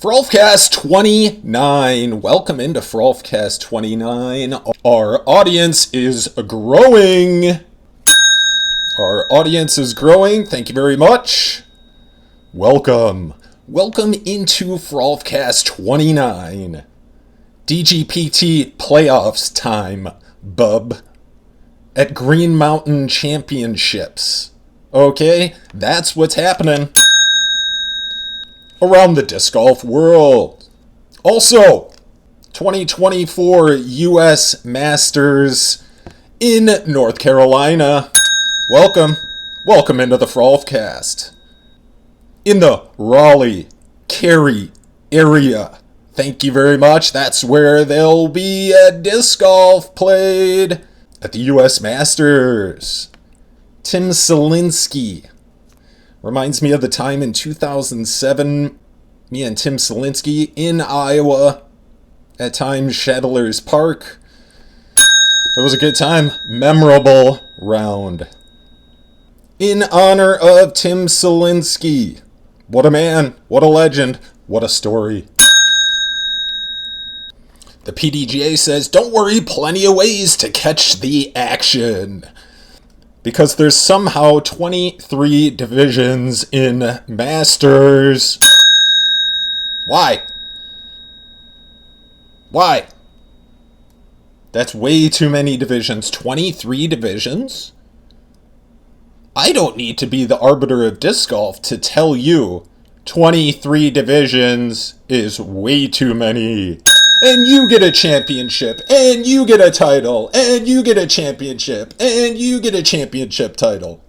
Frolfcast 29. Welcome into Frolfcast 29. Our audience is growing. Thank you very much. Welcome into Frolfcast 29. DGPT playoffs time, bub. At Green Mountain Championships. Okay, that's what's happening around the disc golf world. Also, 2024 U.S. Masters in North Carolina. Welcome into the Frolfcast. In the Raleigh, Cary area. Thank you very much. That's where there'll be a disc golf played at the U.S. Masters. Tim Selinske. Reminds me of the time in 2007, me and Tim Selinske in Iowa, at times Shadler's Park. It was a good time. Memorable round. In honor of Tim Selinske. What a man, what a legend, what a story. The PDGA says, don't worry, plenty of ways to catch the action. Because there's somehow 23 divisions in Masters. Why? That's way too many divisions. 23 divisions? I don't need to be the arbiter of disc golf to tell you 23 divisions is way too many. And you get a championship, and you get a title, and you get a championship, and you get a championship title.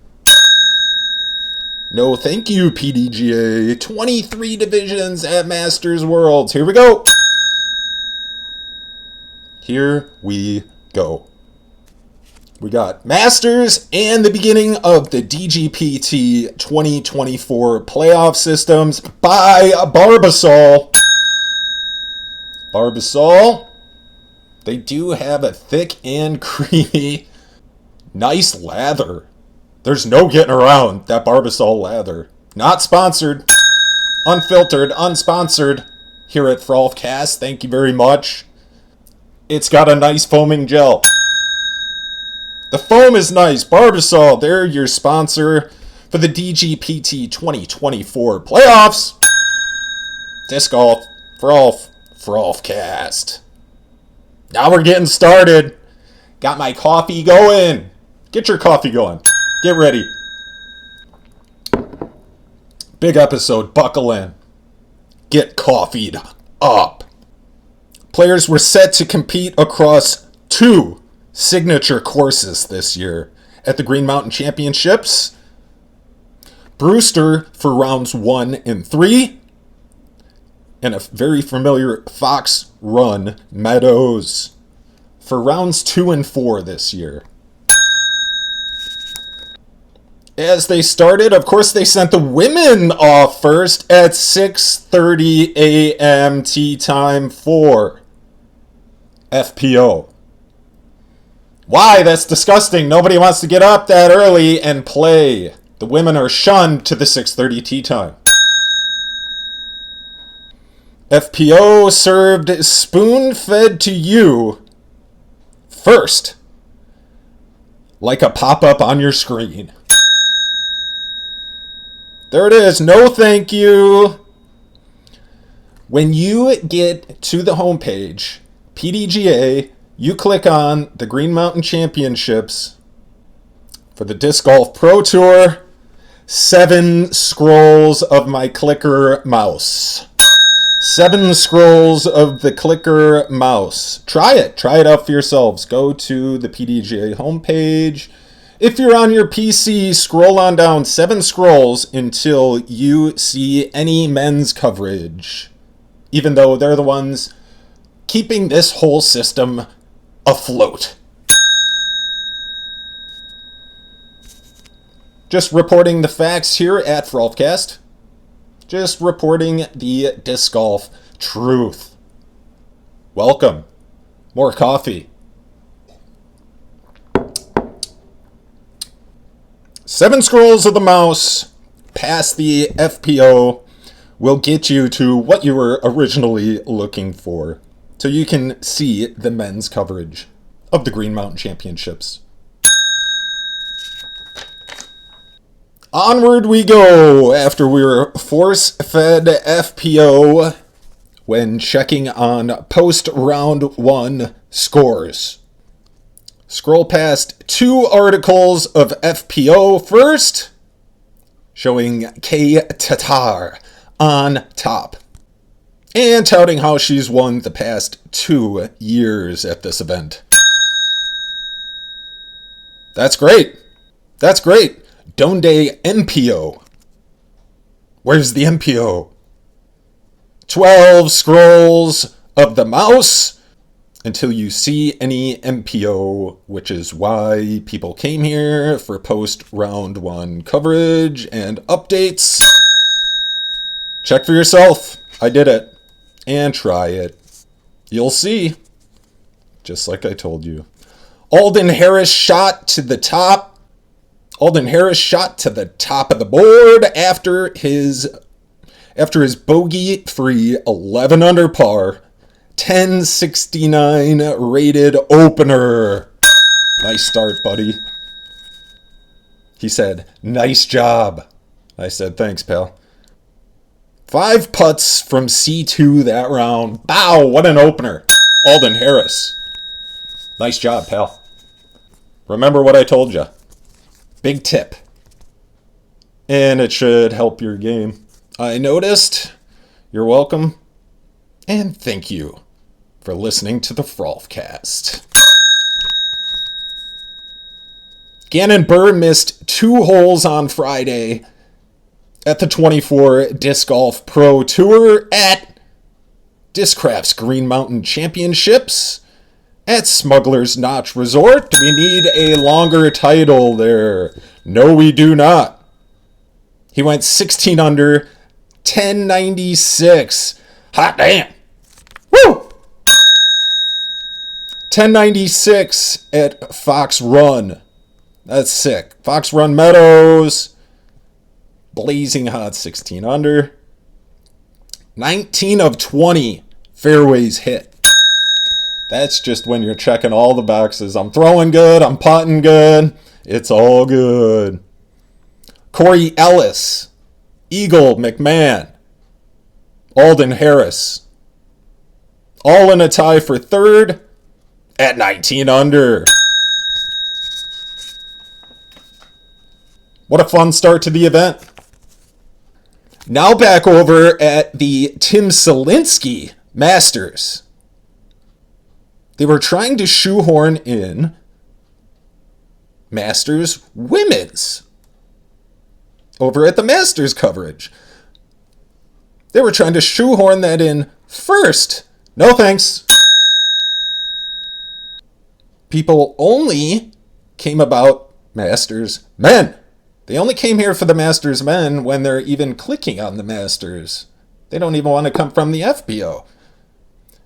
No, thank you, PDGA. 23 divisions at Masters Worlds. Here we go. We got Masters and the beginning of the DGPT 2024 playoff systems by Barbasol. They do have a thick and creamy, nice lather. There's no getting around that Barbasol lather. Not sponsored. Unfiltered, unsponsored here at Frolfcast. Thank you very much. It's got a nice foaming gel. The foam is nice. Barbasol, they're your sponsor for the DGPT 2024 playoffs. Disc golf, Frolfcast. Now we're getting started. Got my coffee going. Get your coffee going. Get ready. Big episode. Buckle in. Get coffeeed up. Players were set to compete across 2 signature courses this year at the Green Mountain Championships. Brewster for rounds 1 and 3. And a very familiar Fox Run Meadows for rounds 2 and 4 this year. As they started, of course, they sent the women off first at 6:30 a.m. tee time for FPO. Why? That's disgusting. Nobody wants to get up that early and play. The women are shunned to the 6:30 tee time. FPO served spoon-fed to you first, like a pop-up on your screen. There it is. No thank you. When you get to the homepage, PDGA, you click on the Green Mountain Championships for the Disc Golf Pro Tour. 7 scrolls of my clicker mouse. 7 scrolls of the clicker mouse. Try it out for yourselves. Go to the PDGA homepage. If you're on your PC, scroll on down 7 scrolls until you see any men's coverage. Even though they're the ones keeping this whole system afloat. Just reporting the facts here at Frolfcast. Just reporting the disc golf truth. Welcome. More coffee. 7 scrolls of the mouse past the FPO will get you to what you were originally looking for, so you can see the men's coverage of the Green Mountain Championships. Onward we go after we were force-fed FPO when checking on post-round 1 scores. Scroll past 2 articles of FPO first, showing Kay Tatar on top, and touting how she's won the past 2 years at this event. That's great. That's great. Donde MPO. Where's the MPO? 12 scrolls of the mouse until you see any MPO, which is why people came here for post-round 1 coverage and updates. Check for yourself. I did it. And try it. You'll see. Just like I told you. Alden Harris shot to the top. Alden Harris shot to the top of the board after his bogey-free 11 under par, 1069 rated opener. Nice start, buddy. He said, nice job. I said, thanks, pal. 5 putts from C2 that round. Bow, what an opener. Alden Harris. Nice job, pal. Remember what I told you. Big tip. And it should help your game. I noticed. You're welcome. And thank you for listening to the Frolfcast. Gannon Burr missed 2 holes on Friday at the 24 Disc Golf Pro Tour at Discraft's Green Mountain Championships at Smuggler's Notch Resort. We need a longer title there. No, we do not. He went 16 under, 1096. Hot damn. Woo! 1096 at Fox Run. That's sick. Fox Run Meadows. Blazing hot 16 under. 19 of 20 fairways hit. That's just when you're checking all the boxes. I'm throwing good. I'm putting good. It's all good. Corey Ellis. Eagle McMahon. Alden Harris. All in a tie for third at 19 under. What a fun start to the event. Now back over at the Tim Selinske Masters. They were trying to shoehorn in Masters Women's over at the Masters coverage. They were trying to shoehorn that in first. No thanks. People only came about Masters Men. They only came here for the Masters Men when they're even clicking on the Masters. They don't even want to come from the FBO.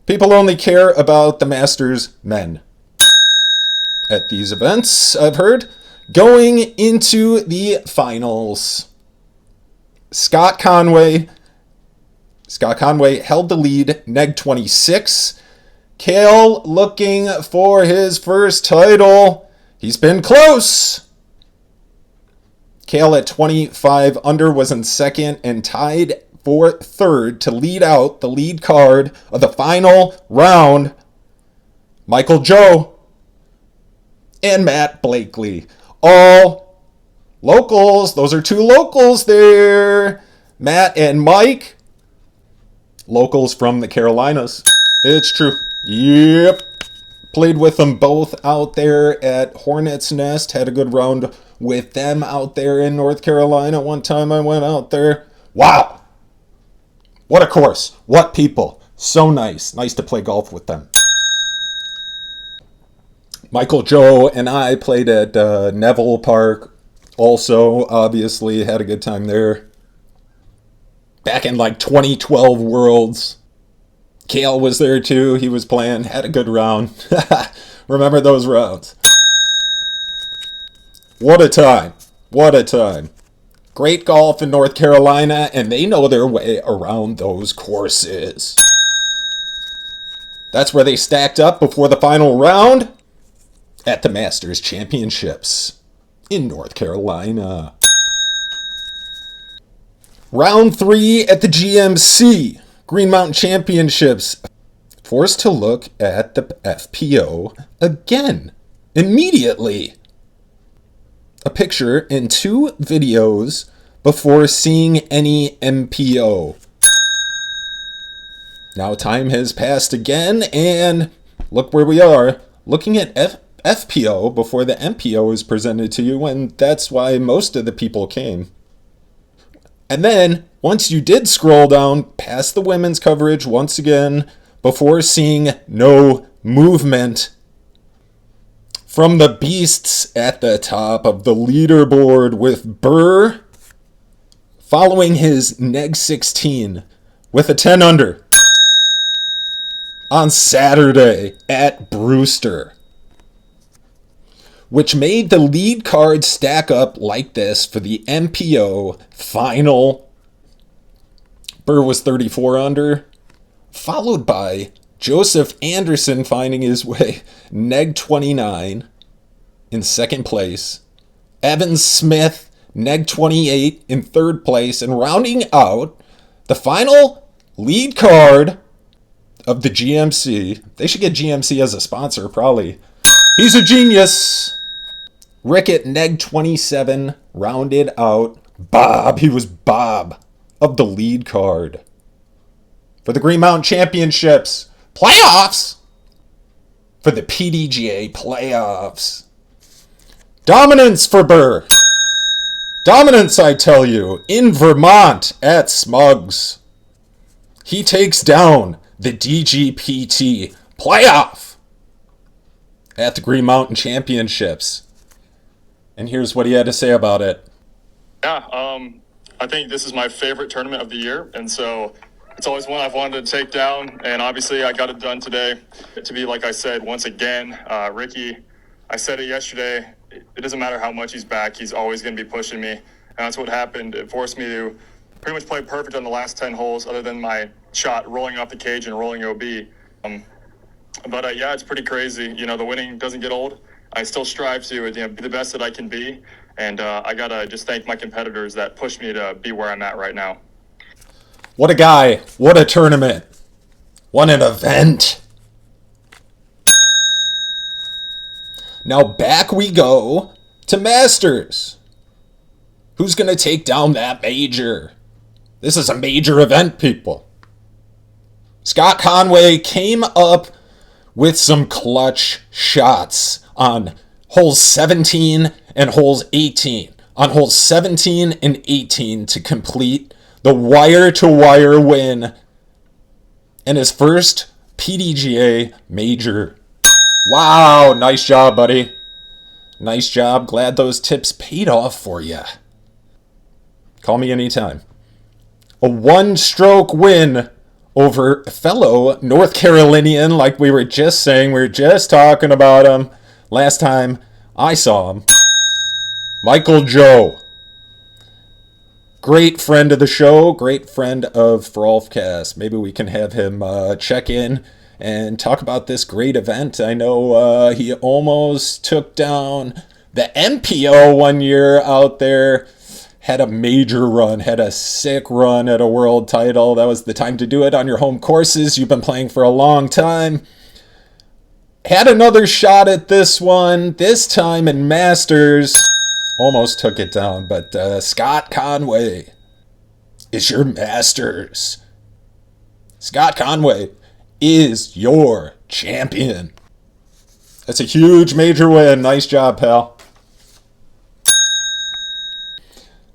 People only care about the Masters Men at these events, I've heard. Going into the finals, Scott Conway held the lead, neg 26. Cale looking for his first title. He's been close. Cale at 25 under was in second and tied for third to lead out the lead card of the final round. Michael Joe and Matt Blakely. All locals. Those are 2 locals there. Matt and Mike. Locals from the Carolinas. It's true. Yep. Played with them both out there at Hornets Nest. Had a good round with them out there in North Carolina. One time I went out there. Wow. What a course. What people. So nice. Nice to play golf with them. Michael Joe and I played at Neville Park. Also, obviously, had a good time there. Back in like 2012 Worlds. Cale was there too. He was playing. Had a good round. Remember those rounds. What a time. What a time. Great golf in North Carolina, and they know their way around those courses. That's where they stacked up before the final round at the Masters Championships in North Carolina. Round 3 at the GMC, Green Mountain Championships. Forced to look at the FPO again, immediately. A picture and 2 videos before seeing any MPO. Now time has passed again, and look where we are, looking at FPO before the MPO is presented to you, and that's why most of the people came. And then, once you did scroll down past the women's coverage once again, before seeing no movement from the beasts at the top of the leaderboard, with Burr following his neg 16 with a 10 under on Saturday at Brewster, which made the lead card stack up like this for the MPO final. Burr was 34 under, followed by Joseph Anderson finding his way neg 29 in second place, Evan Smith neg 28 in third place, and rounding out the final lead card of the GMC. They should get GMC as a sponsor, probably. He's a genius. Rickett neg 27 rounded out Bob. He was Bob of the lead card for the Green Mountain Championships playoffs, for the PDGA playoffs. Dominance for Burr. Dominance, I tell you, in Vermont at Smugs. He takes down the DGPT playoff at the Green Mountain Championships. And here's what he had to say about it. Yeah, I think this is my favorite tournament of the year, and so it's always one I've wanted to take down, and obviously I got it done today. To be, like I said, once again, Ricky, I said it yesterday, it doesn't matter how much he's back, he's always going to be pushing me, and that's what happened. It forced me to pretty much play perfect on the last 10 holes, other than my shot rolling off the cage and rolling OB. But yeah, it's pretty crazy. You know, the winning doesn't get old. I still strive to be the best that I can be, and I got to just thank my competitors that pushed me to be where I'm at right now. What a guy. What a tournament. What an event. Now back we go to Masters. Who's going to take down that major? This is a major event, people. Scott Conway came up with some clutch shots on holes 17 and holes 18. On holes 17 and 18 to complete the wire-to-wire win and his first PDGA major. Wow, nice job, buddy. Nice job. Glad those tips paid off for you. Call me anytime. A one-stroke win over fellow North Carolinian, like we were just saying. We were just talking about him last time I saw him. Michael Joe. Great friend of the show, great friend of Frolfcast. Maybe we can have him check in and talk about this great event. I know he almost took down the MPO one year out there. Had a major run, had a sick run at a world title. That was the time to do it on your home courses. You've been playing for a long time. Had another shot at this one, this time in Masters. Almost took it down, but Scott Conway is your Masters. Scott Conway is your champion. That's a huge major win. Nice job, pal.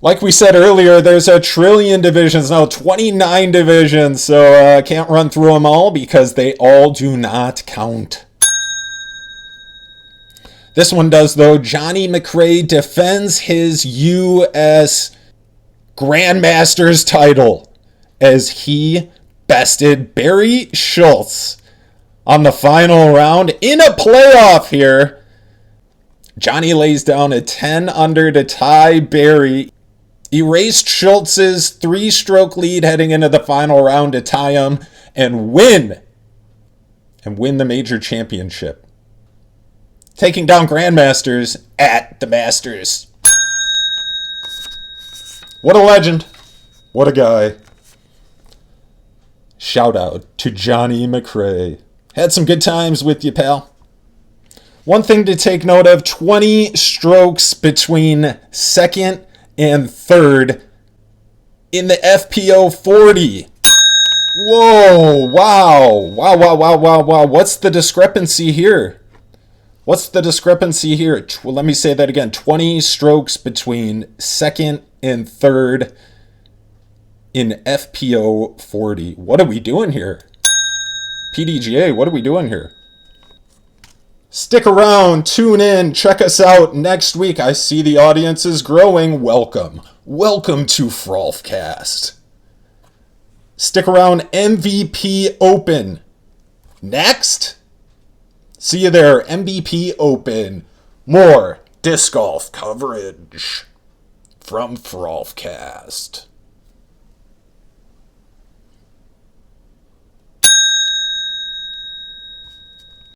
Like we said earlier, there's a trillion divisions, no, 29 divisions, so I can't run through them all because they all do not count. This one does, though. Johnny McRae defends his U.S. Grandmasters title as he bested Barry Schultz on the final round in a playoff here. Johnny lays down a 10 under to tie Barry erased Schultz's 3-stroke lead heading into the final round to tie him and win the major championship. Taking down Grandmasters at the Masters. What a legend. What a guy. Shout out to Johnny McRae. Had some good times with you, pal. One thing to take note of, 20 strokes between second and third in the FPO 40. Whoa, wow. What's the discrepancy here? Well, let me say that again. 20 strokes between second and third in FPO 40. What are we doing here? PDGA, what are we doing here? Stick around, tune in, check us out next week. I see the audience is growing. Welcome to Frolfcast. Stick around, MVP Open. Next. See you there, MVP Open. More disc golf coverage from Frolfcast.